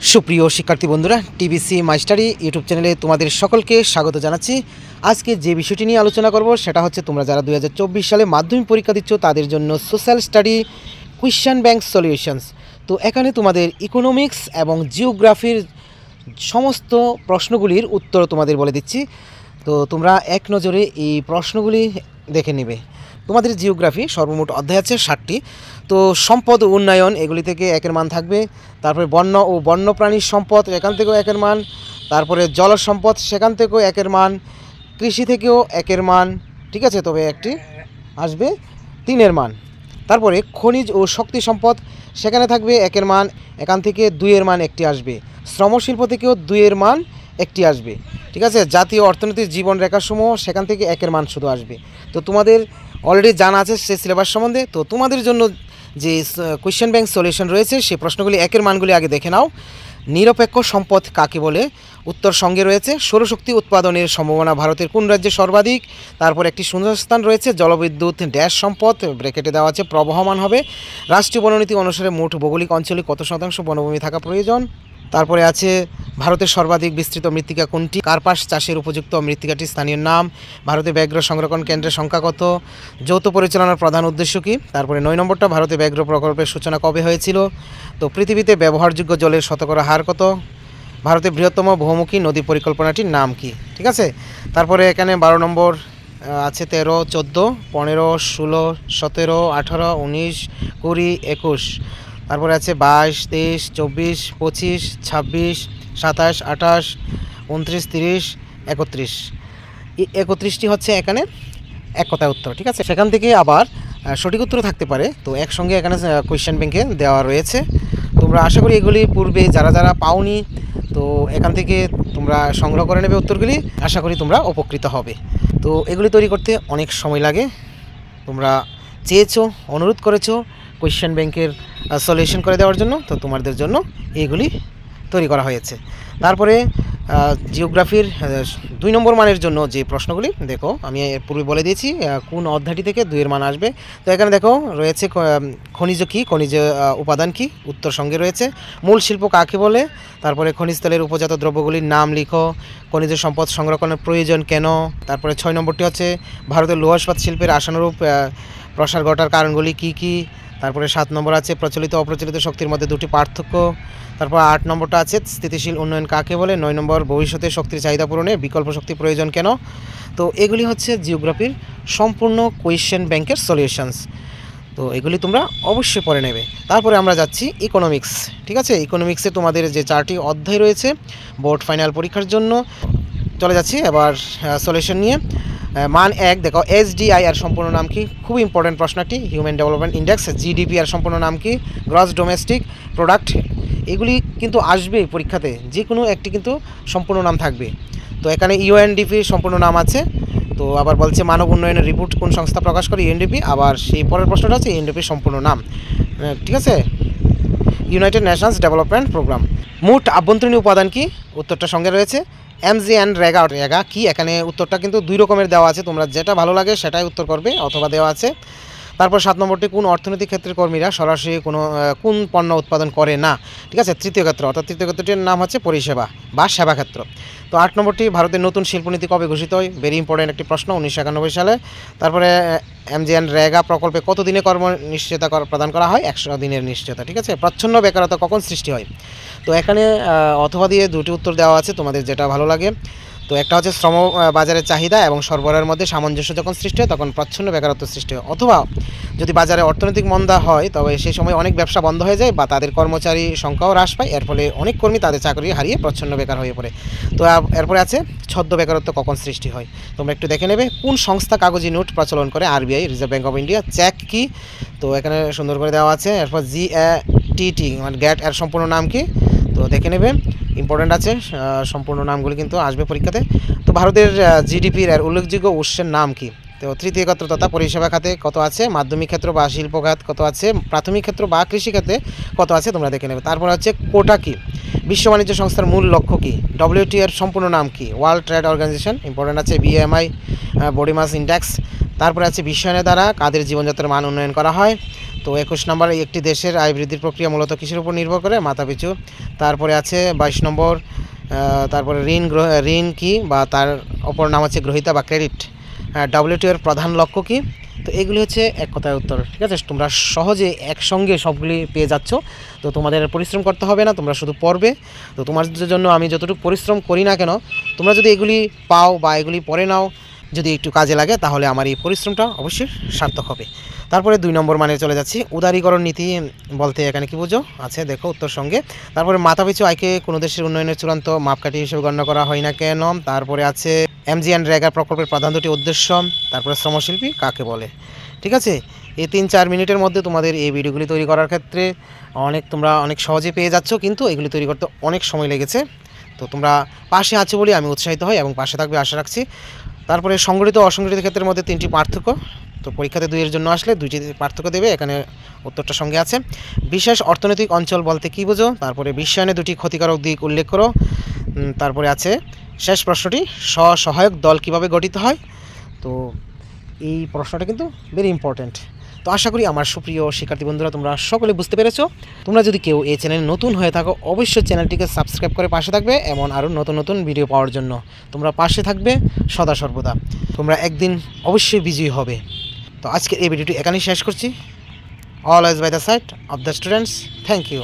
সুপ্রিয় শিক্ষার্থী বন্ধুরা, টিবিসি মাস্টারি ইউটিউব চ্যানেলে তোমাদের সকলকে স্বাগত জানাচ্ছি। আজকে যে বিষয়টি নিয়ে আলোচনা করব সেটা হচ্ছে তোমরা যারা 2024 সালে মাধ্যমিক পরীক্ষা দিচ্ছ তাদের জন্য social study question bank solutions. তো এখানে তোমাদের ইকোনমিক্স এবং জিওগ্রাফির সমস্ত প্রশ্নগুলির উত্তর তোমাদের বলে দিচ্ছি। তো তোমরা এক নজরে এই প্রশ্নগুলি দেখে নেবে। তোমাদের জিওগ্রাফি সর্বমোট অধ্যায় আছে 60টি। তো সম্পদ উন্নয়ন এগুলি থেকে একের মান থাকবে। তারপরে বন্য ও বন্যপ্রাণীর সম্পদ এখান থেকেও একের মান। তারপরে জল সম্পদ সেখান থেকেও একের মান। কৃষি থেকেও একের মান, ঠিক আছে, তবে একটি আসবে 3-এর মান। তারপরে খনিজ ও শক্তি সম্পদ সেখানে থাকবে একের মান, এখান থেকে 2-এর মান একটি আসবে। শ্রমশিল্প থেকেও 2-এর মান একটি আসবে, ঠিক আছে। জাতীয় অর্থনীতির জীবন রেখাসমূহ সেখান থেকে একের মান শুধু আসবে। তো তোমাদের অলরেডি জানা আছে সেই সিলেবাস সম্বন্ধে। তো তোমাদের জন্য যে কোয়েশ্চেন ব্যাংক সলিউশন রয়েছে সেই প্রশ্নগুলি একের মানগুলি আগে দেখে নাও। নিরপেক্ষ সম্পদ কাকে বলে? উত্তর সঙ্গে রয়েছে। সৌরশক্তি উৎপাদনের সম্ভাবনা ভারতের কোন রাজ্যে সর্বাধিক? তারপর একটি শূন্যস্থান রয়েছে। জলবিদ্যুৎ ড্যাশ সম্পদ ব্র্যাকেটে দেওয়া আছে প্রবহমান হবে। রাষ্ট্রীয় বননীতি অনুসারে মোট ভৌগোলিক অঞ্চলে কত শতাংশ বনভূমি থাকা প্রয়োজন? তারপরে আছে ভারতের সর্বাধিক বিস্তৃত মৃত্তিকা কোনটি? কার্পাস চাষের উপযুক্ত মৃত্তিকাটির স্থানীয় নাম? ভারতে ব্যাঘ্র সংরক্ষণ কেন্দ্রের সংখ্যা কত? যৌথ পরিচালনার প্রধান উদ্দেশ্য কী? তারপরে 9 নম্বরটা, ভারতে ব্যাঘ্র প্রকল্পের সূচনা কবে হয়েছিল? তো পৃথিবীতে ব্যবহারযোগ্য জলের শতকরা হার কত? ভারতের বৃহত্তম বহুমুখী নদী পরিকল্পনাটির নাম কি? ঠিক আছে। তারপরে এখানে 12 নম্বর আছে 13, 14, 15, 16, 17, 18, 19, 20, 21। তারপরে আছে 22, 23, 24, 25, 26, 27, 28, 29, 30, 31। এই 31টি হচ্ছে এখানে এক কথায় উত্তর, ঠিক আছে। সেখান থেকে আবার সঠিক উত্তর থাকতে পারে। তো একসঙ্গে এখানে কোয়েশ্চেন ব্যাংকে দেওয়া রয়েছে। তোমরা আশা করি এগুলি পূর্বে যারা পাওনি, তো এখান থেকে তোমরা সংগ্রহ করে নেবে উত্তরগুলি। আশা করি তোমরা উপকৃত হবে। তো এগুলি তৈরি করতে অনেক সময় লাগে। তোমরা চেয়েছো, অনুরোধ করেছো কোয়েশ্চেন ব্যাংকের সলিউশন করে দেওয়ার জন্য, তো তোমাদের জন্য এইগুলি তৈরি করা হয়েছে। তারপরে জিওগ্রাফির 2 নম্বর মানের জন্য যে প্রশ্নগুলি দেখো, আমি পূর্বে বলে দিয়েছি কোন অধ্যায়টি থেকে 2-এর মান আসবে। তো এখানে দেখো রয়েছে খনিজ কী, খনিজ উপাদান কী, উত্তর সঙ্গে রয়েছে। মূল শিল্প কাকে বলে? তারপরে খনিজ তেলের উপজাত দ্রব্যগুলির নাম লিখো। খনিজ সম্পদ সংরক্ষণের প্রয়োজন কেন? তারপরে 6 নম্বরটি হচ্ছে ভারতের লৌহ ইস্পাত শিল্পের আশানুরূপ প্রসার ঘটার কারণগুলি কী কী? তারপরে 7 নম্বর আছে প্রচলিত অপ্রচলিত শক্তির মধ্যে 2টি পার্থক্য। তারপর 8 নম্বরটা আছে স্থিতিশীল উন্নয়ন কাকে বলে? 9 নম্বর ভবিষ্যতে শক্তির চাহিদা পূরণে বিকল্প শক্তি প্রয়োজন কেন? তো এগুলি হচ্ছে জিওগ্রাফির সম্পূর্ণ কোয়েশ্চেন ব্যাংকের সলিউশনস। তো এগুলি তোমরা অবশ্যই পড়ে নেবে। তারপরে আমরা যাচ্ছি ইকোনমিক্স, ঠিক আছে। ইকোনমিক্সে তোমাদের যে 4টি অধ্যায় রয়েছে বোর্ড ফাইনাল পরীক্ষার জন্য। চলে যাচ্ছি এবার সলিউশন নিয়ে। মান 1 দেখো, এসডিআই এর সম্পূর্ণ নাম কি? খুব ইম্পর্টেন্ট প্রশ্নটি। Human development index. জিডিপি এর সম্পূর্ণ নাম কি? Gross domestic product. এগুলি কিন্তু আসবেই পরীক্ষাতে, যে কোনো একটি কিন্তু সম্পূর্ণ নাম থাকবে। তো এখানে ইউএনডিপির সম্পূর্ণ নাম আছে। তো আবার বলছে মানব উন্নয়নের রিপোর্ট কোন সংস্থা প্রকাশ করে? ইউএনডিপি। আবার সেই পরের প্রশ্নটা হচ্ছে ইউএনডিপির সম্পূর্ণ নাম, ঠিক আছে, ইউনাইটেড নেশনস ডেভেলপমেন্ট প্রোগ্রাম। মোট আভ্যন্তরীণ উপাদান কি? উত্তরটা সঙ্গে রয়েছে। এমজিএন রেগা। রেগা কি? এখানে উত্তরটা কিন্তু 2 রকমের দেওয়া আছে, তোমরা যেটা ভালো লাগে সেটাই উত্তর করবে, অথবা দেওয়া আছে। তারপর 7 নম্বরটি কোন অর্থনৈতিক ক্ষেত্রের কর্মীরা সরাসরি কোন পণ্য উৎপাদন করে না? ঠিক আছে, তৃতীয় ক্ষেত্র, অর্থাৎ তৃতীয় ক্ষেত্রটির নাম হচ্ছে পরিষেবা বা সেবা ক্ষেত্র। তো 8 নম্বরটি ভারতের নতুন শিল্পনীতি কবে ঘোষিত হয়? ভেরি ইম্পর্টেন্ট একটি প্রশ্ন, 1991 সালে। তারপরে এমজিএন রেগা প্রকল্পে কত দিনে কর্ম নিশ্চয়তা প্রদান করা হয়? 100 দিনের নিশ্চয়তা, ঠিক আছে। প্রচ্ছন্ন বেকারত্ব কখন সৃষ্টি হয়? তো এখানে অথবা দিয়ে 2টি উত্তর দেওয়া আছে, তোমাদের যেটা ভালো লাগে। তো একটা হচ্ছে শ্রম বাজারের চাহিদা এবং সরবরাহের মধ্যে সামঞ্জস্য যখন সৃষ্টি হয় তখন প্রচ্ছন্ন বেকারত্ব সৃষ্টি হয়, অথবা যদি বাজারে অর্থনৈতিক মন্দা হয় তবে সেই সময় অনেক ব্যবসা বন্ধ হয়ে যায় বা তাদের কর্মচারী সংখ্যাও হ্রাস পায়, এর ফলে অনেক কর্মী তাদের চাকরি হারিয়ে প্রচ্ছন্ন বেকার হয়ে পড়ে। তো এরপরে আছে ছদ্ম বেকারত্ব কখন সৃষ্টি হয়? তোমরা একটু দেখে নেবে। কোন সংস্থা কাগজি নোট প্রচলন করে? RBI, reserve bank of India. Cheque কি? তো এখানে সুন্দর করে দেওয়া আছে। এরপর জিএটিটি মানে গ্যাট এর সম্পূর্ণ নাম কি? তো দেখে নেবে, ইম্পর্টেন্ট আছে, সম্পূর্ণ নামগুলি কিন্তু আসবে পরীক্ষাতে। তো ভারতের জিডিপির এর উল্লেখযোগ্য উৎসের নাম কি? তো তৃতীয় ক্ষেত্র তথা পরিষেবা খাতে কত আছে? মাধ্যমিক ক্ষেত্র বা শিল্প খাত কত আছে? প্রাথমিক ক্ষেত্র বা কৃষি খাতে কত আছে? তোমরা দেখে নেবে। তারপর হচ্ছে কোটা কি? বিশ্ব বাণিজ্য সংস্থার মূল লক্ষ্য কি? ডব্লিউটিও এর সম্পূর্ণ নাম কি? World trade organisation. ইম্পর্টেন্ট আছে। BMI, body mass index. তারপরে আছে বিশ্বায়নের দ্বারা কাদের জীবনযাত্রার মান উন্নয়ন করা হয়। তো 21 নম্বর, একটি দেশের আয় বৃদ্ধির প্রক্রিয়া মূলত কিসের উপর নির্ভর করে? মাথাপিছু। তারপরে আছে 22 নম্বর, তারপরে ঋণ কি বা তার অপর নাম হচ্ছে গ্রহীতা বা ক্রেডিট। WTO এর প্রধান লক্ষ্য কি? তো এগুলি হচ্ছে এক কথায় উত্তর। ঠিক আছে, তোমরা সহজে একসঙ্গে সবগুলি পেয়ে যাচ্ছ। তো তোমাদের পরিশ্রম করতে হবে না, তোমরা শুধু পড়বে। তো তোমাদের জন্য আমি যতটুকু পরিশ্রম করি না কেন, তোমরা যদি এগুলি পাও বা এগুলি পড়ে নাও, যদি একটু কাজে লাগে, তাহলে আমার এই পরিশ্রমটা অবশ্যই সার্থক হবে। তারপরে 2 নম্বর মানে চলে যাচ্ছি। উদারীকরণ নীতি বলতে এখানে কি বুঝো? আছে দেখো উত্তর সঙ্গে। তারপরে মাথাপিছু আয়কে কোনো দেশের উন্নয়নের চূড়ান্ত মাপকাঠি হিসেবে গণ্য করা হয় না কেন? তারপরে আছে MGNREGA প্রকল্পের প্রধান দুটি উদ্দেশ্য। তারপরে শ্রমশিল্পী কাকে বলে? ঠিক আছে, এই 3-4 মিনিটের মধ্যে তোমাদের এই ভিডিওগুলি তৈরি করার ক্ষেত্রে তোমরা অনেক সহজে পেয়ে যাচ্ছ, কিন্তু এগুলি তৈরি করতে অনেক সময় লেগেছে। তো তোমরা পাশে আছো বলে আমি উৎসাহিত হই এবং পাশে থাকবে আশা রাখছি। তারপরে সংগঠিত অসংগঠিত ক্ষেত্রের মধ্যে 3টি পার্থক্য। তো পরীক্ষাতে 2 এর জন্য আসলে 2টি পার্থক্য দেবে, এখানে উত্তরটা সঙ্গে আছে। বিশেষ অর্থনৈতিক অঞ্চল বলতে কী বোঝো? তারপরে বিশ্বায়নে 2টি ক্ষতিকারক দিক উল্লেখ করো। তারপরে আছে শেষ প্রশ্নটি, স্বসহায়ক দল কিভাবে গঠিত হয়? তো এই প্রশ্নটা কিন্তু ভেরি ইম্পর্ট্যান্ট। তো আশা করি আমার সুপ্রিয় শিক্ষার্থী বন্ধুরা তোমরা সকলে বুঝতে পেরেছো। তোমরা যদি কেউ এই চ্যানেলে নতুন হয়ে থাকো, অবশ্যই চ্যানেলটিকে সাবস্ক্রাইব করে পাশে থাকবে, এমন আরও নতুন নতুন ভিডিও পাওয়ার জন্য তোমরা পাশে থাকবে সদা সর্বদা। তোমরা একদিন অবশ্যই বিজয়ী হবে। তো আজকে এই ভিডিওটি এখানেই শেষ করছি। Always by the side of the students. Thank you.